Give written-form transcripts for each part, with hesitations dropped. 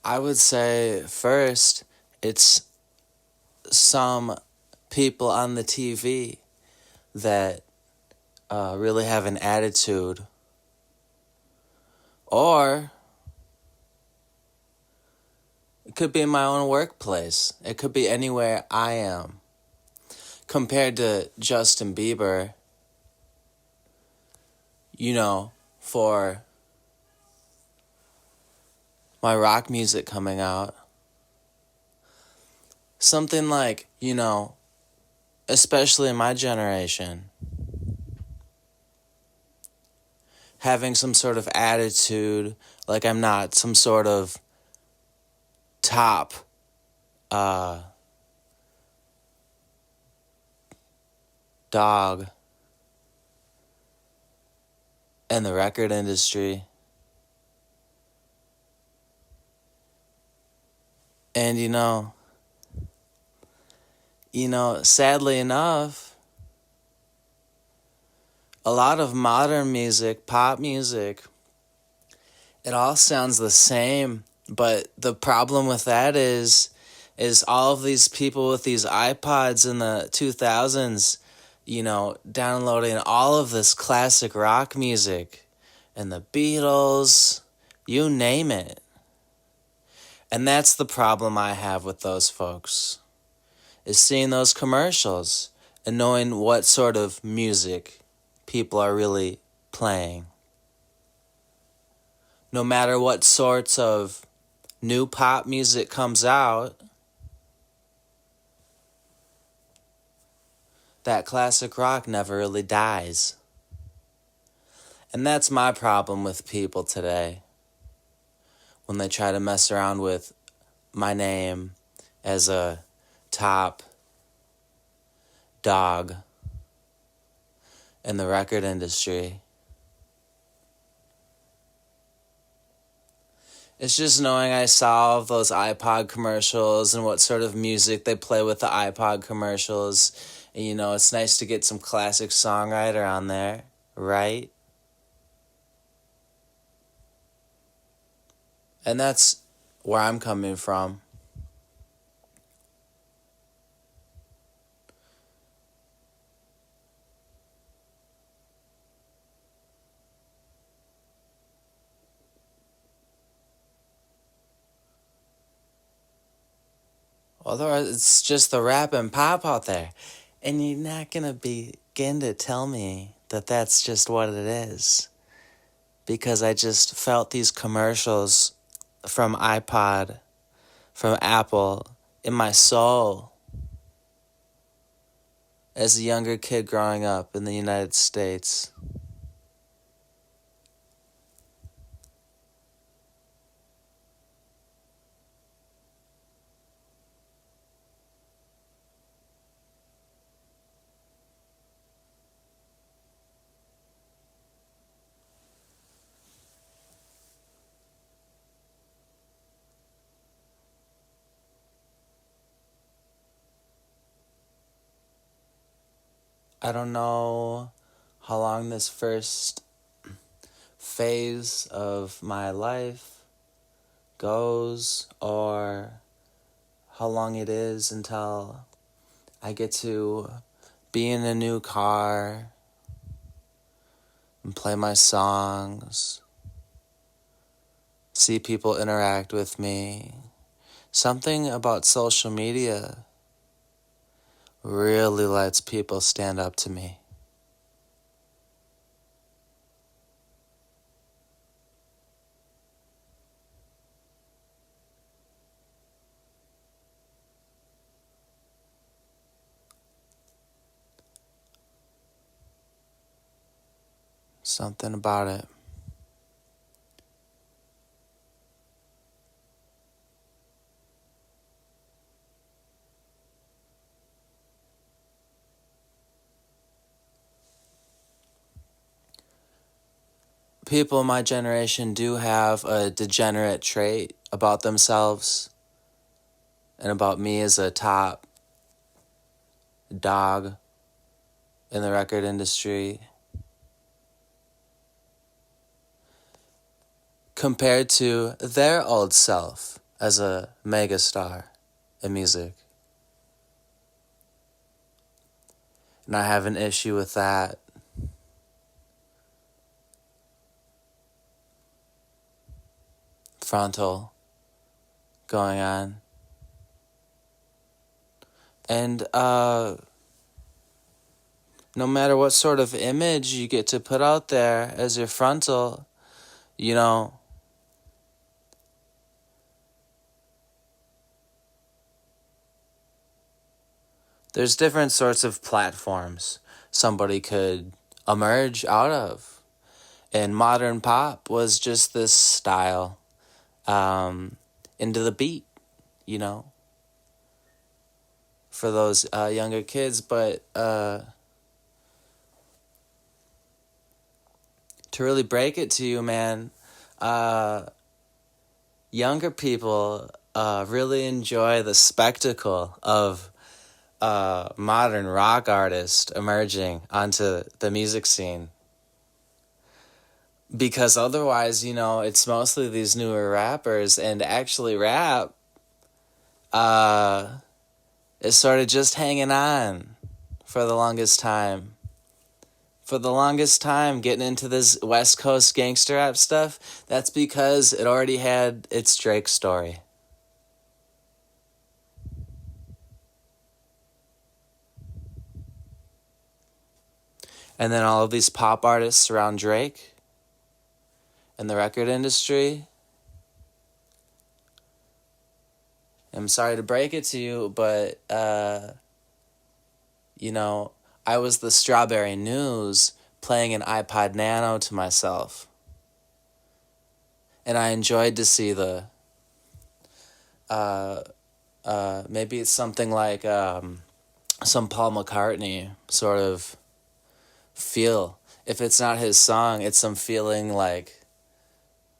I would say first, it's some people on the TV that really have an attitude. Or it could be in my own workplace. It could be anywhere I am. Compared to Justin Bieber, for my rock music coming out, something like, especially in my generation, having some sort of attitude, like I'm not some sort of top dog in the record industry. And sadly enough, a lot of modern music, pop music, it all sounds the same. But the problem with that is all of these people with these iPods in the 2000s, downloading all of this classic rock music and the Beatles, you name it. And that's the problem I have with those folks, is seeing those commercials and knowing what sort of music people are really playing. No matter what sorts of new pop music comes out, that classic rock never really dies. And that's my problem with people today, when they try to mess around with my name as a top dog in the record industry. It's just knowing I saw all of those iPod commercials and what sort of music they play with the iPod commercials. And, it's nice to get some classic songwriter on there, right? And that's where I'm coming from. Otherwise, it's just the rap and pop out there. And you're not going to begin to tell me that that's just what it is. Because I just felt these commercials from iPod, from Apple, in my soul as a younger kid growing up in the United States. I don't know how long this first phase of my life goes, or how long it is until I get to be in a new car and play my songs, see people interact with me. Something about social media really lets people stand up to me. Something about it. People in my generation do have a degenerate trait about themselves and about me as a top dog in the record industry, compared to their old self as a megastar in music. And I have an issue with that. Frontal going on. And no matter what sort of image you get to put out there as your frontal, you know, there's different sorts of platforms somebody could emerge out of. And modern pop was just this style into the beat, you know, for those younger kids. But to really break it to you, man, younger people really enjoy the spectacle of modern rock artist emerging onto the music scene. Because otherwise, you know, it's mostly these newer rappers, and actually rap is sort of just hanging on for the longest time. For the longest time, getting into this West Coast gangster rap stuff, that's because it already had its Drake story. And then all of these pop artists around Drake and the record industry. I'm sorry to break it to you, but, you know, I was the Strawberry News playing an iPod Nano to myself. And I enjoyed to see the, maybe it's something like some Paul McCartney sort of feel. If it's not his song, it's some feeling like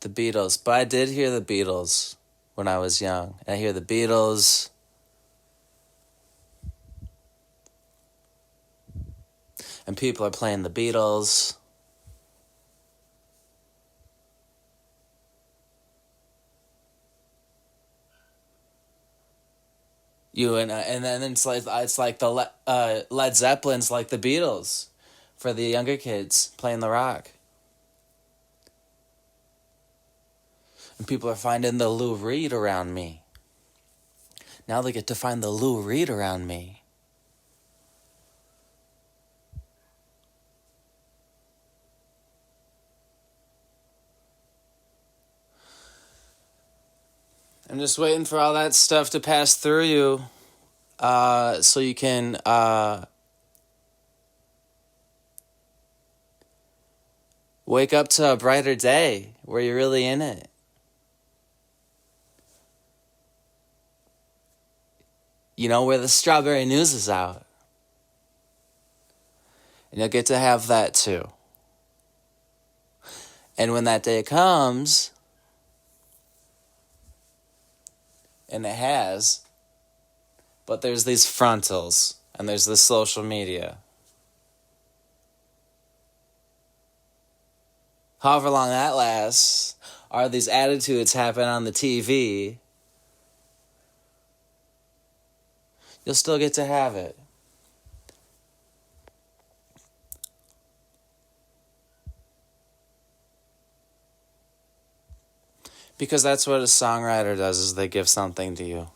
the Beatles. But I did hear the Beatles when I was young. And I hear the Beatles. And people are playing the Beatles. And then it's like the Led Zeppelin's like the Beatles for the younger kids playing the rock. And people are finding the Lou Reed around me. Now they get to find the Lou Reed around me. I'm just waiting for all that stuff to pass through you so you can wake up to a brighter day where you're really in it. You know, where the Strawberry News is out. And you'll get to have that too. And when that day comes, and it has, but there's these frontals, and there's this social media. However long that lasts, are these attitudes happen on the TV, you'll still get to have it. Because that's what a songwriter does, is they give something to you.